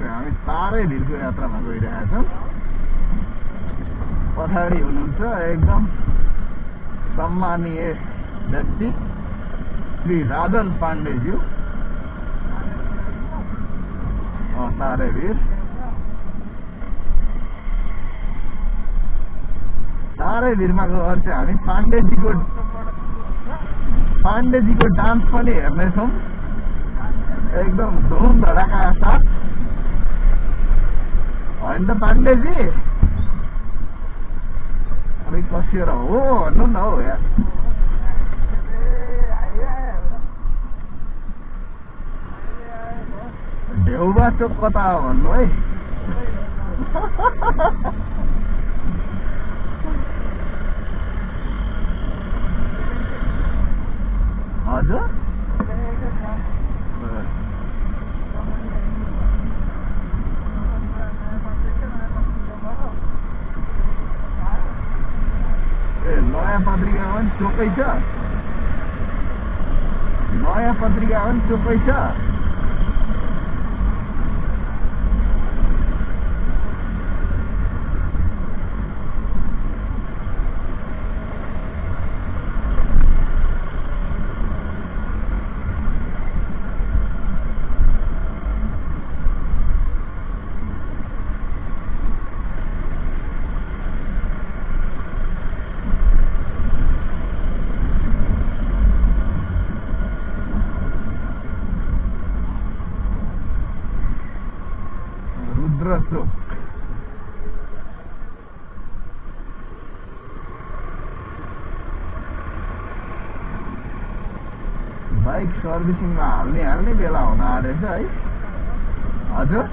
हामी तारै भिरको यात्रामा गइरहेका छौँ। पछाडि हुनुहुन्छ एकदम सम्मानीय व्यक्ति श्री राजन पाण्डेज्यू। तारै भिर भिरमा गएर चाहिँ हामी पाण्डेजीको डान्स पनि हेर्नेछौँ एकदम धुम धडाका साथ। होइन त पाण्डेजी अलिक कसिएर हो भन्नु न हौ यार। ढेउबा चोक कता हो भन्नु है। हजुर नयाँ पत्रिका पनि चोकै छ, नयाँ पत्रिका पनि चोकै छ। बाइक सर्भिसिङमा हाल्ने बेला हुन आएछ है। हजुर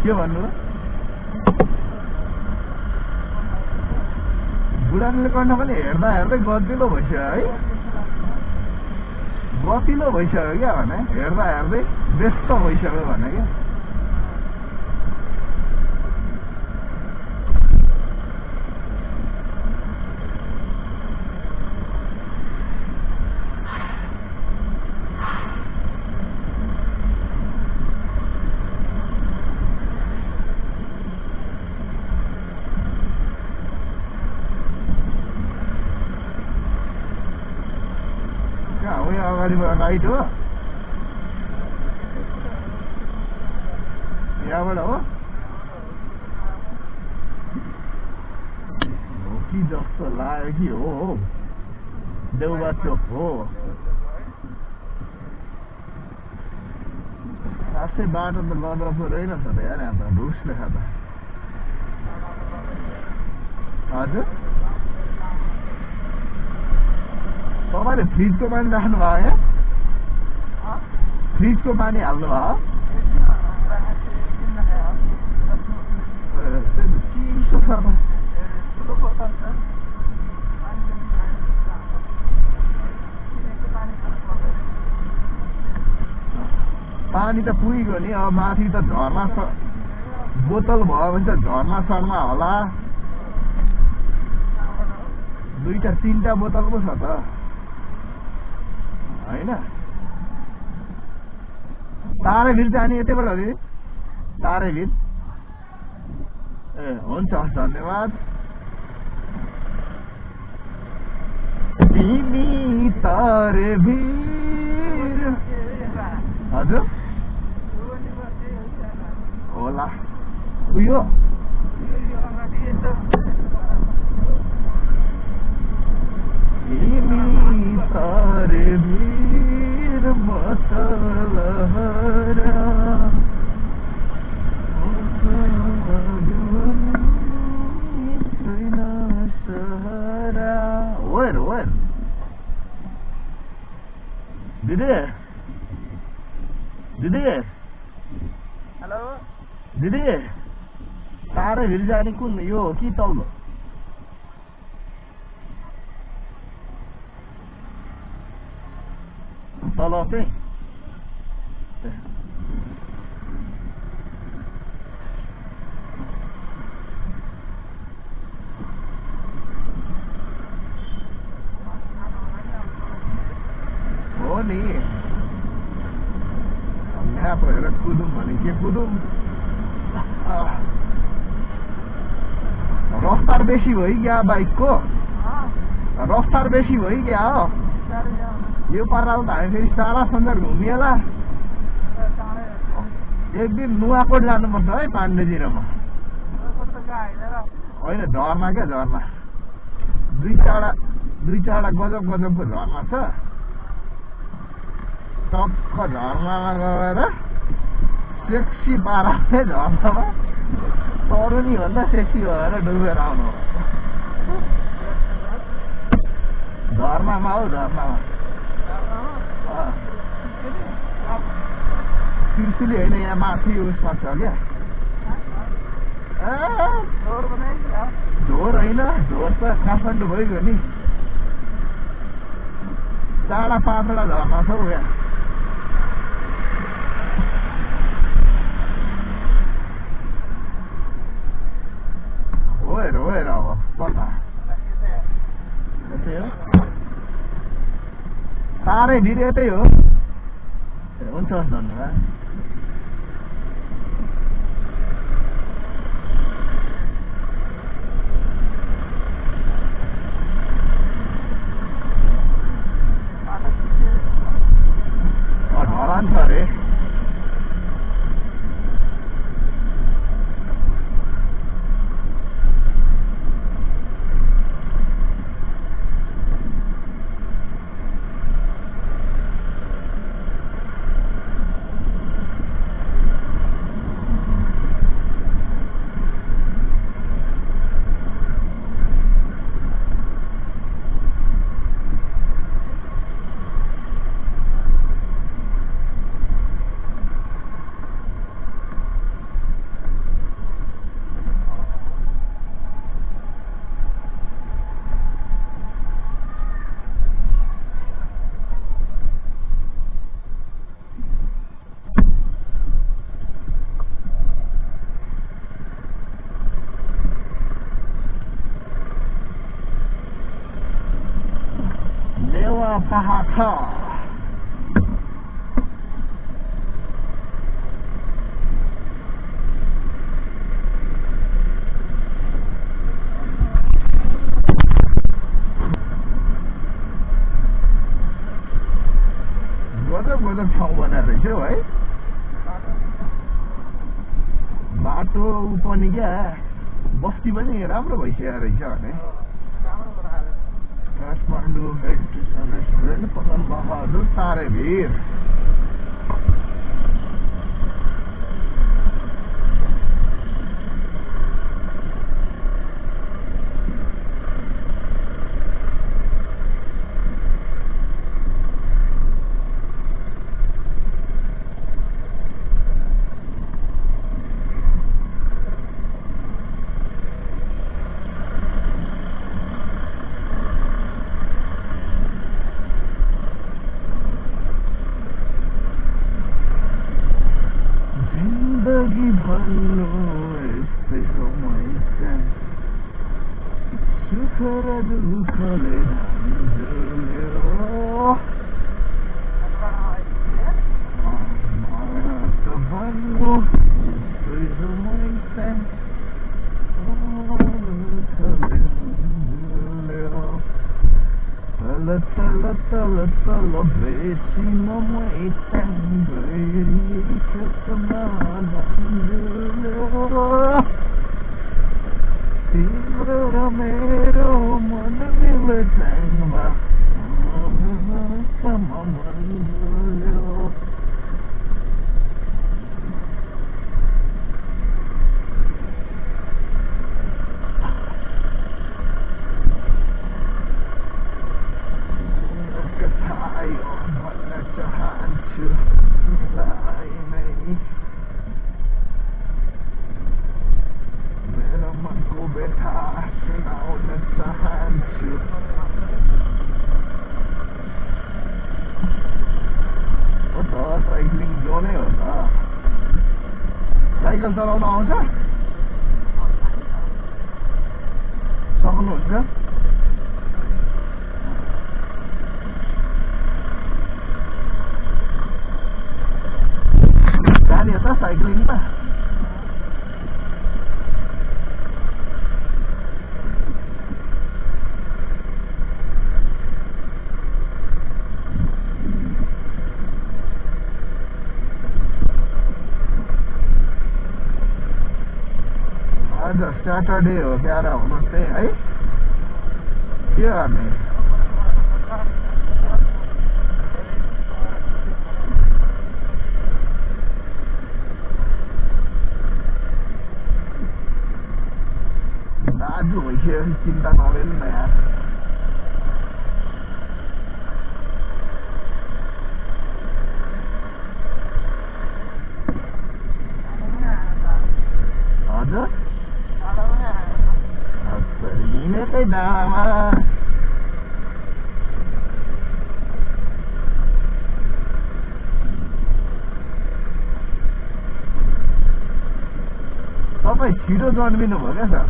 के भन्नु? बुढानीले कण्ठ पनि हेर्दा हेर्दै गतिलो भइसक्यो है, गतिलो भइसक्यो क्या भने हेर्दा हेर्दै व्यस्त भइसक्यो भने क्या। अगाडिबाट राइट हो, यहाँबाट हो कि जस्तो लाग्यो कि हो देउबा चोक हो। खासै बाटो त लद्रफो रहेनछ त यार, यहाँ त ढुस लेखा त। हजुर तपाईँले फ्रिजको पानी राख्नु भयो यहाँ? फ्रिजको पानी हाल्नु भयो? पानी त पुगिगयो नि, अब माथि त झर्ना बोतल भयो भने त झर्ना सर्ना होला। 2-3टा बोतल पो छ त होइन। तारै भिर जाने यतैबाट हो दिदी, तारै भिर। ए हुन्छ धन्यवाद। तिमी तारे भिर हजुर होला उयो तारे भिर मतलहरा सहरा। वेयर दिदी दिदी हेलो दिदी, तारै भिर जाने कुन यो हो कि तल्लो? तल चाहिँ हो नि, बाटो हेरेर कुदौँ भने के कुदौँ रफ्तार बेसी भइगयो बाइकको रफ्तार बेसी भइगयो हो यो पाराले त हामी फेरि सारा संसार घुमिएला एक दिन नुवाकोट जानुपर्छ है पाण्डेजीमा होइन झर्ना क्या झर्ना दुई चारवटा गजबको झर्ना छ टक्क झर्नामा गएर सेक्सी पाराले झर्नामा तरुनी भन्दा सेक्सी भएर डुबेर आउनु झर्नामा हौ झर्नामा त्रिशुली होइन यहाँ माथि उसमा छ क्या झोर होइन झोर त काठमाडौँ भइगयो नि चारवटा पाँचवटा झर्ना छ हौ यहाँ हेर अब कता साह्रै भिड यतै हो हुन्छ धन्यवाद ढलान छ अरे पहाड छ गजब ठाउँ बनाएर रहेछ हौ है बाटो पनि क्या बस्ती पनि राम्रो भइसकेको रहेछ भने काठमाडौँ रेस्टुरेन्ट पतन बहादुर तारेभिर साइकल चलाउन आउँछ सक्नुहुन्छ लिनु त आज सैटरडे हो क्या हुनु चाहिँ है के गर्ने दाजु भइसकेपछि चिन्ता नगर्नु न यार हजुर हिँडेकै डाँडामा तपाईँ छिटो जन्मिनु भयो क्या सर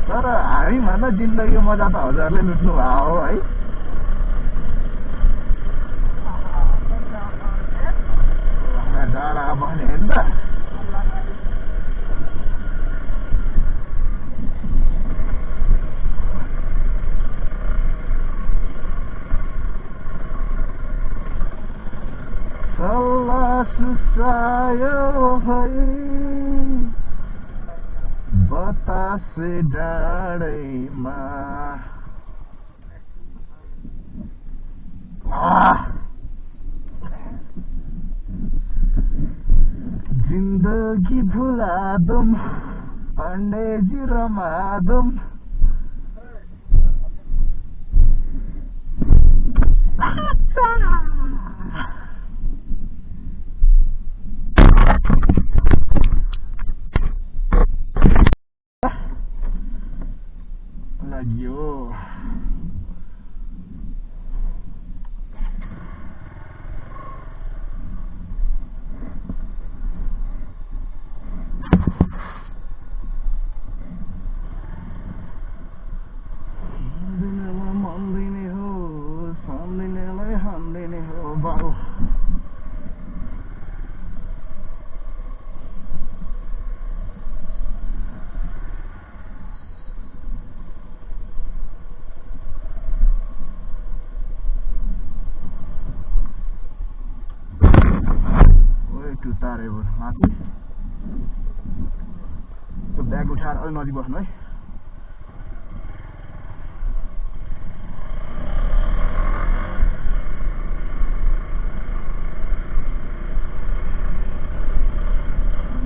तर हामीभन्दा जिन्दगीको मजा त हजुरले लुट्नु भएको हो है डाँडा बस्ने हेर्नु त सल्लाह सुसायो बतासे डाँडैमा जिन्दगी भुलादुम पाण्डेजी रमादुम लाग्यो मान्दिने हो सम्झिनेलाई हान्दिने हो बाउ तारे माथि त्यो ब्याग उठाएर अलि नजिक बस्नु है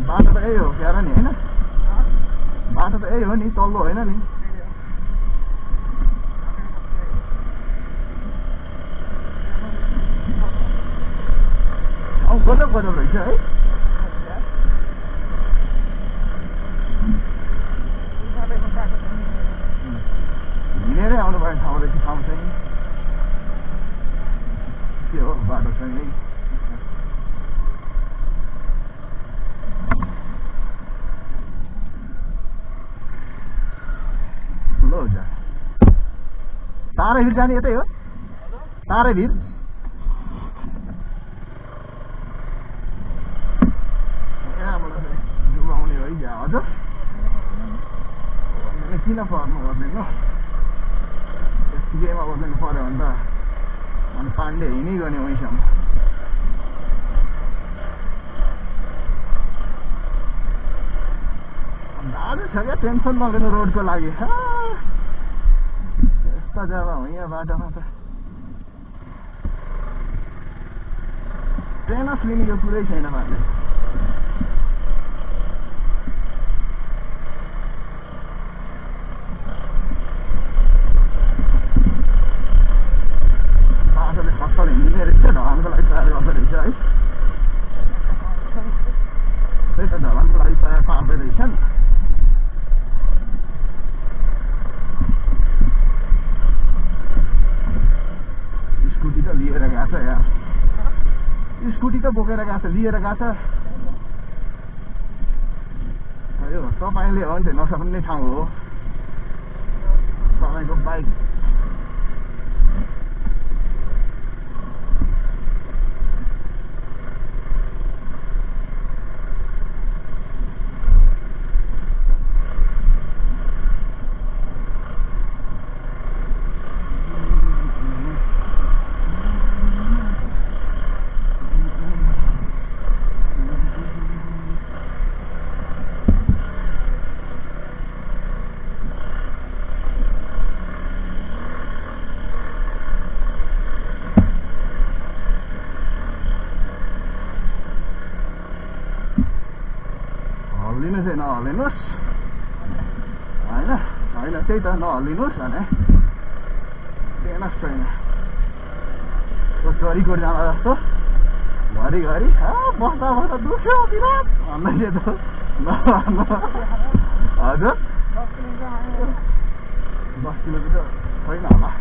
बाटो त यही हो क्यार नि होइन बाटो त यही हो नि तल्लो होइन नि गजब गजब रहेछ है हिँडेरै आउनु पर्ने ठाउँ रहेछ ठाउँ चाहिँ के हो बाटो चाहिँ ठुलो हो तारेभिर जाने यतै हो तारेभिर हजुर किन पर्नु पर्दैन यतिकैमा बस्नु पर्यो भने त अनि पाण्डे हिँडै गर्ने वहीँसम्म दाजु छ क्या टेन्सन नलिनु रोडको लागि यस्ता जग्गा हो यहाँ बाटोमा त ट्रेनस लिनेको कुरै छैन पाण्डे हिँड्ने रहेछ ढलानको लागि तयार गर्दो रहेछ है त्यही त ढलानको लागि तयार पार्दै रहेछन् स्कुटी त लिएर गएको छ यार स्कुटी त बोकेर गएको छ लिएर गएको छ यो तपाईँले हो नि त नसक्ने ठाउँ हो तपाईँको बाइक नहल्लिनुहोस् होइन होइन त्यही त नहल्लिनुहोस् भने छैन चरीकोट जाँदा जस्तो घरिघरि बस्दा बस्दा दुख्यो बिराट भन्दै थियो हजुर 10 किलोमिटर छैन होला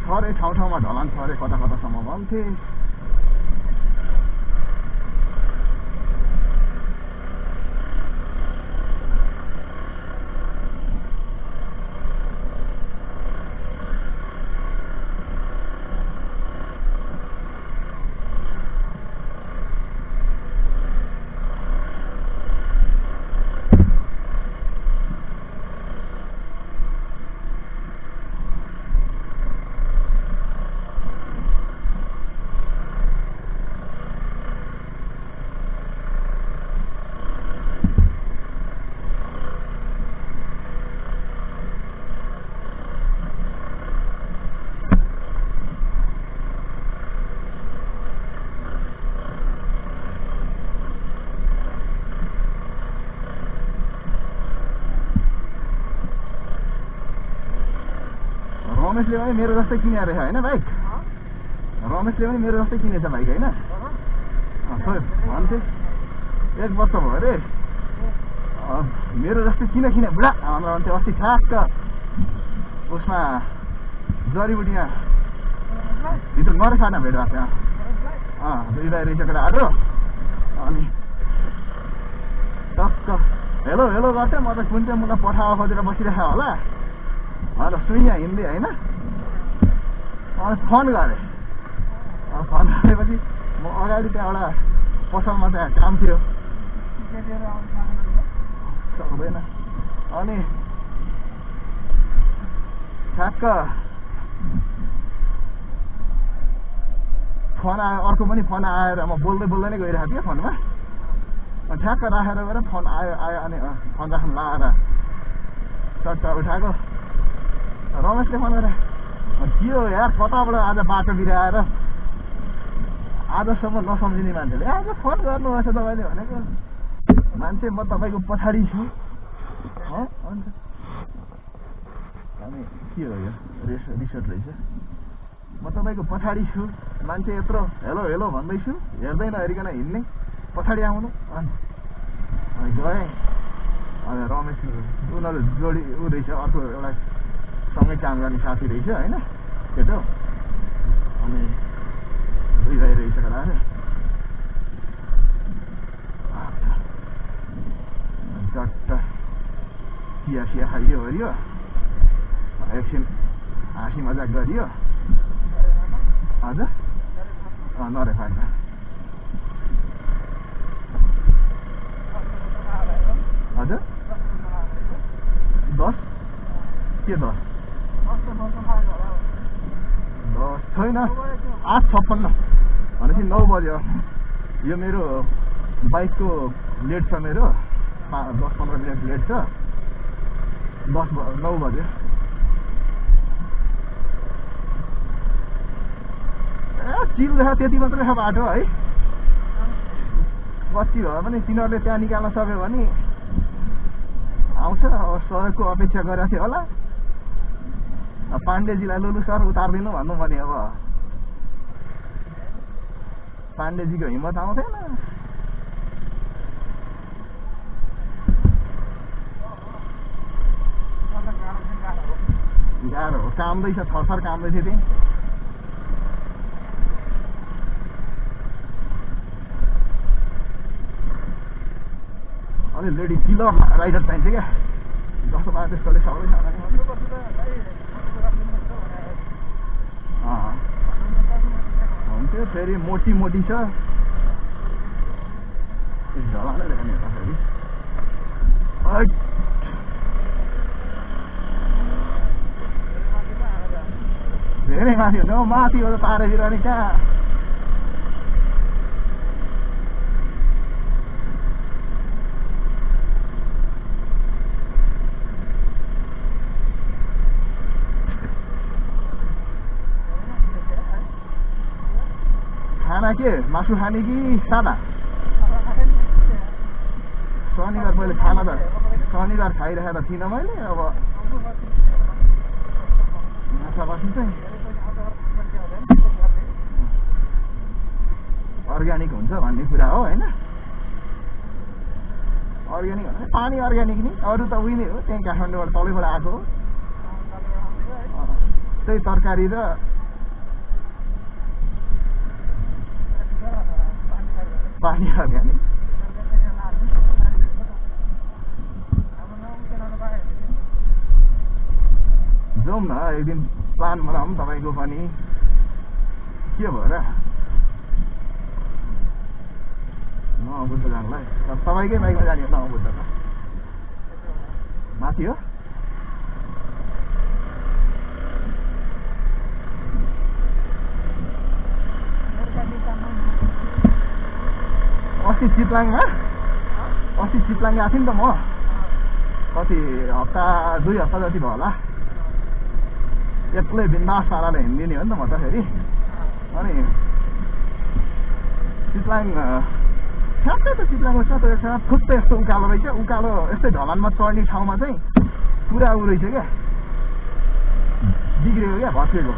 थरे ठाउँमा ढलान थरे कता कतासम्म भन्थे रमेशले पनि मेरो जस्तै किने रहेछ हैन बाइक रमेशले पनि मेरो जस्तै किनेछ बाइक हैन खोइ भन्थे 1 वर्ष भयो रे मेरो जस्तै किन बुढा भन्थे अस्ति ठ्याक्क उसमा जडीबुटीमा भित्र नरेखाना भेट भएको थियो दुईलाई रहेछ आटो अनि टक्क हेलो हेलो गर्थ्यो म त कुन चाहिँ मुला पठावा खोजेर बसिरहेको होला भनेर सुइया हिँड्दै होइन फोन गरेँ फोन गरेपछि म अगाडि त्यहाँ एउटा पसलमा त्यहाँ काम थियो सक्दैन अनि ठ्याक्क फोन आयो अर्को पनि फोन आएर म बोल्दै नै गइरहेको थिएँ फोनमा ठ्याक्क राखेर गएर फोन आयो अनि फोन राख्नु लाएर चट्ट उठाएको रमेशले फोन गरेर के हो यार कताबाट आज बाटो बिराएर आजसम्म नसम्झिने मान्छेले आज फोन गर्नुभएछ तपाईँले भनेको मान्छे म तपाईँको पछाडि छु अनि के हो यो रिसोर्ट रहेछ म तपाईँको पछाडि छु मान्छे यत्रो हेलो हेलो भन्दैछु हेर्दै नहेरिकन हिँड्ने पछाडि आउनु अनि गएँ अनि रमेश उनीहरू जोडी ऊ रहेछ अर्को एउटा सँगै काम गर्ने साथी रहेछ होइन केटो अनि दुईलाई रहेछ केटाहरू चट्ट चिया खाइयो हरियो एकछिन हाँसी मजाक गरियो हजुर नरेफाइमा हजुर 10 के 10 छैन 8:56 भनेपछि 9 बज्यो यो मेरो बाइकको लेट छ मेरो 10-15 मिनट लेट छ 9 बज्यो चिल रहेछ त्यति मात्रै छ बाटो है बच्ची भयो भने तिनीहरूले त्यहाँ निकाल्न सक्यो भने आउँछ सहरको अपेक्षा गरेको थियो होला पाण्डेजीलाई लुलु सर उतार्दिनु भन्नु भने अब पाण्डेजीको हिम्मत आउँथेन गाह्रो हो कामदैछ थरथर कामदै थियो त्यही अनि लेडी किलर राइडर चाहिन्छ क्या जस्तो पायो त्यस्तोले सबै हुन्थ्यो फेरि मोटी छ ढलानै देख्ने यता फेरि धेरै माथि हुन्छ माथि हो त तारे बिरानी कहाँ खाना के मासु खाने कि सादा शनिबार मैले खाना त शनिबार खाइरहेको त थिइनँ मैले अब माछापछि चाहिँ अर्ग्यानिक हुन्छ भन्ने कुरा हो होइन अर्ग्यानिक भने पानी अर्ग्यानिक नि अरू त उही नै हो त्यही काठमाडौँबाट तलैबाट आएको हो त्यही तरकारी र पानी अर्ग्यानिक जाउँ न एक दिन प्लान बनाऊँ तपाईँको पनि के भयो र बुद्ध जानलाई तपाईँकै बाइकमा जाने हो बुद्ध त माथि हो अस्ति चितलाङ गएको थिएँ नि त म कति हप्ता 2 हप्ता जति भयो होला एक्लै बिन्दास पाराले हिँडिदिने हो नि त म त फेरि अनि चितलाङ ठ्याक्कै त चितलाङको छ फुत्तै यस्तो उकालो रहेछ उकालो यस्तै ढलानमा चढ्ने ठाउँमा चाहिँ पुरा उ रहेछ क्या बिग्रेको क्या भत्केको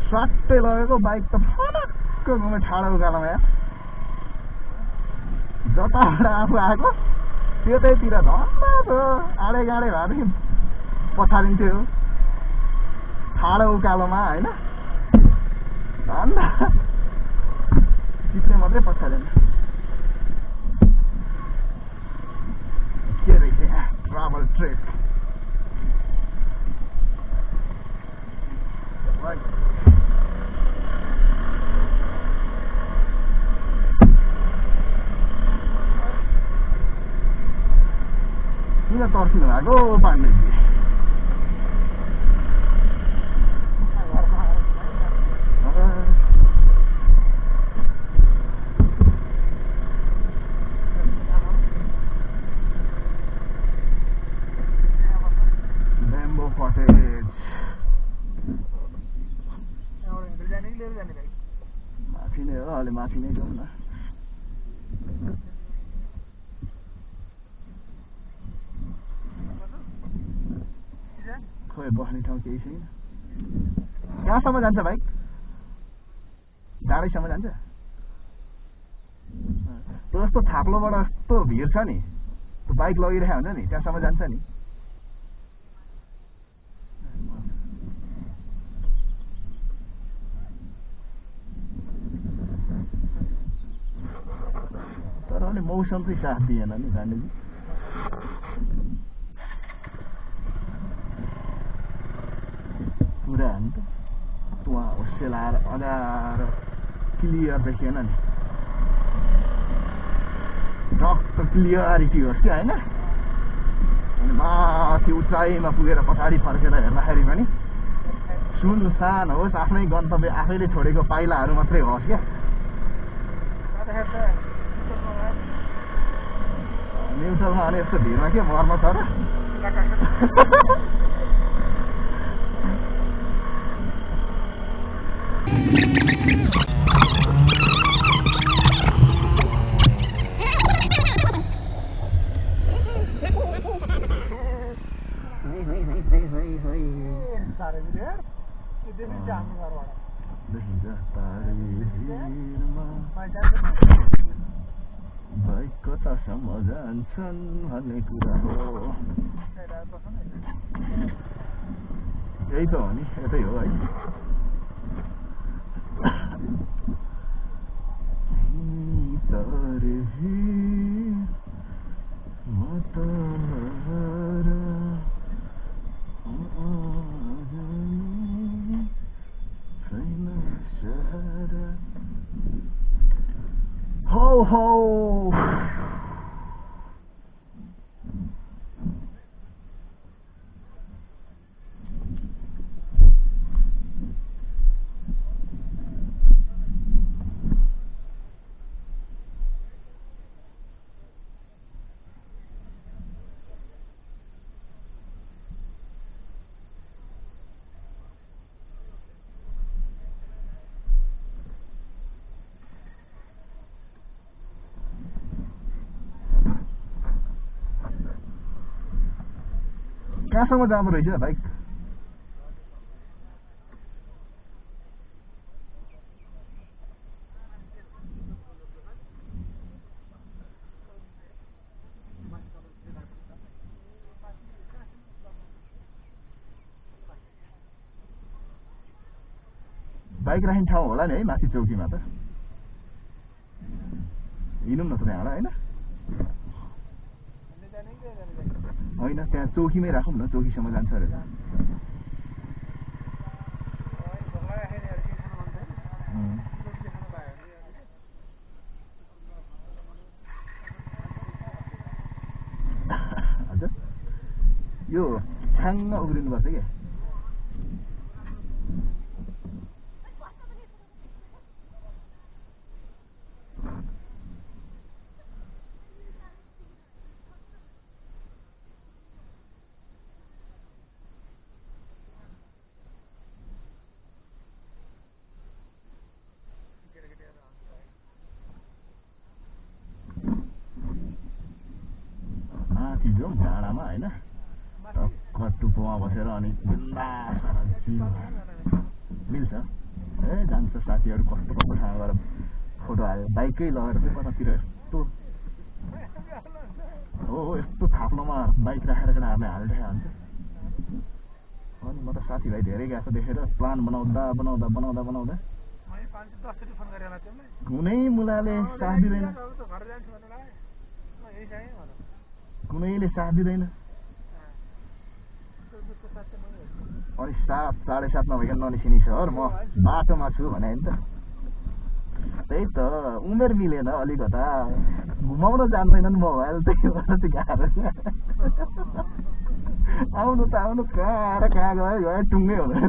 स्वाट्टै लगेको बाइक त फटक्क घुम्यो ठाडो उकालोमा या जताबाट आफू आएको त्यतैतिर धन्दा छ आडे गाडे भएदेखि पछाडिन्थ्यो ठाडो उकालोमा होइन धन्दा चित्ने मात्रै पछाडिन् के रहेछ यहाँ ट्राभल ट्रेक किन तर्सिनु भएको पाण्डेजी माथि नै हो अलि माथि नै जाउँ न खोइ बस्ने ठाउँ केही छैन कहाँसम्म जान्छ बाइक डाँडैसम्म जान्छ जस्तो थाप्लोबाट यस्तो भिड छ नि त्यो बाइक लगिरहेको हुन्छ नि त्यहाँसम्म जान्छ नि तर अनि मौसम चाहिँ साथ दिएन नि पाण्डेजी पुरा हो नि त वहाँ होस्टेल आएर अँध्यारो क्लियर देखिएन नि टक्क क्लियरिटी होस् क्या होइन अनि माथि उचाइमा पुगेर पछाडि फर्केर हेर्दाखेरि पनि सुनसान होस् आफ्नै गन्तव्य आफैले छोडेको पाइलाहरू मात्रै होस् क्या न्युट्रलमा अनि यस्तो भिडमा के मर्न छ र भाइ कतासम्म जान्छन् भन्ने कुरा हो यही त हो नि यतै हो है Ho ho! कहाँसम्म जाँदो रहेछ बाइक बाइक राख्ने ठाउँ होला नि है माथि चौकीमा त हिँडौँ न त त्यहाँबाट होइन त्यहाँ चौकीमै राखौँ न चौकीसम्म जान्छ अरे हजुर यो छाङ्ग उग्रिनुपर्छ क्या माथि जाउँ डाँडामा होइन टुप्पोमा बसेर अनि बिन्दास मिल्छ ए जान्छ साथीहरू कस्तो कस्तोसँग गएर फोटो हाल्यो बाइकै लगेर चाहिँ कतातिर यस्तो हो यस्तो थाप्लोमा बाइक राखेर केटाहरूले हालिरहेको हुन्छ अनि म त साथीभाइ धेरै गएको देखेर प्लान बनाउँदा बनाउँदा बनाउँदा बनाउँदा कुनै मुलाले साथ दिँदैन कुनैले साथ दिँदैन अनि 7 7:30 नभइकन ननिस्किने सर म बाटोमा छु भने नि त त्यही त उमेर मिलेन अलिकता घुमाउन जान्दैनन् मोबाइल त्यही भएर चाहिँ गाह्रो छ आउनु त आउनु कहाँ र कहाँ गयो टुङ्गै हुँदैन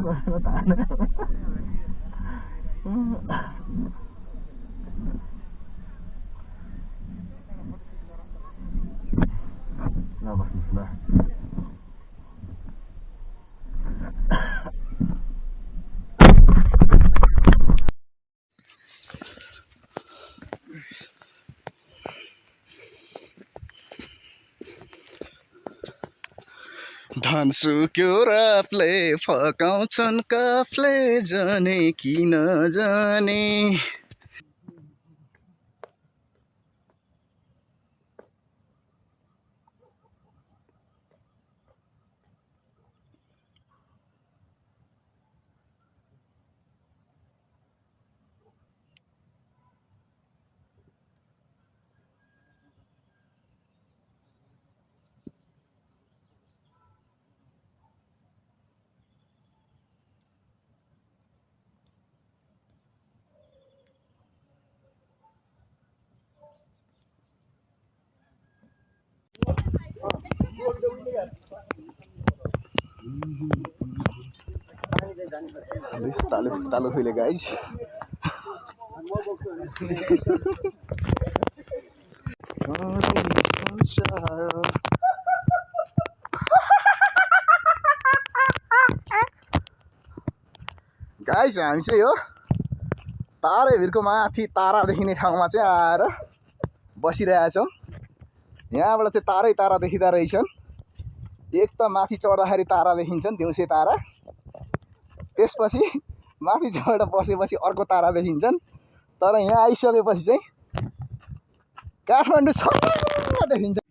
ल बस्नुहोस् ल धन सुक्यो राफले फकाउँछन् काफले जाने किन जाने तालु खुले गाइज गाइज हामी चाहिँ हो तारेभिरको माथि तारा देखिने ठाउँमा चाहिँ आएर बसिरहेका छौँ यहाँबाट चाहिँ तारै तारा देखिँदा रहेछन् एक त माथि चढ्दाखेरि तारा देखिन्छन् दिउँसे तारा त्यसपछि माथि चढेर बसेपछि अर्को तारा देखिन्छन् तर यहाँ आइसकेपछि चाहिँ काठमाडौँ छल्ल देखिन्छ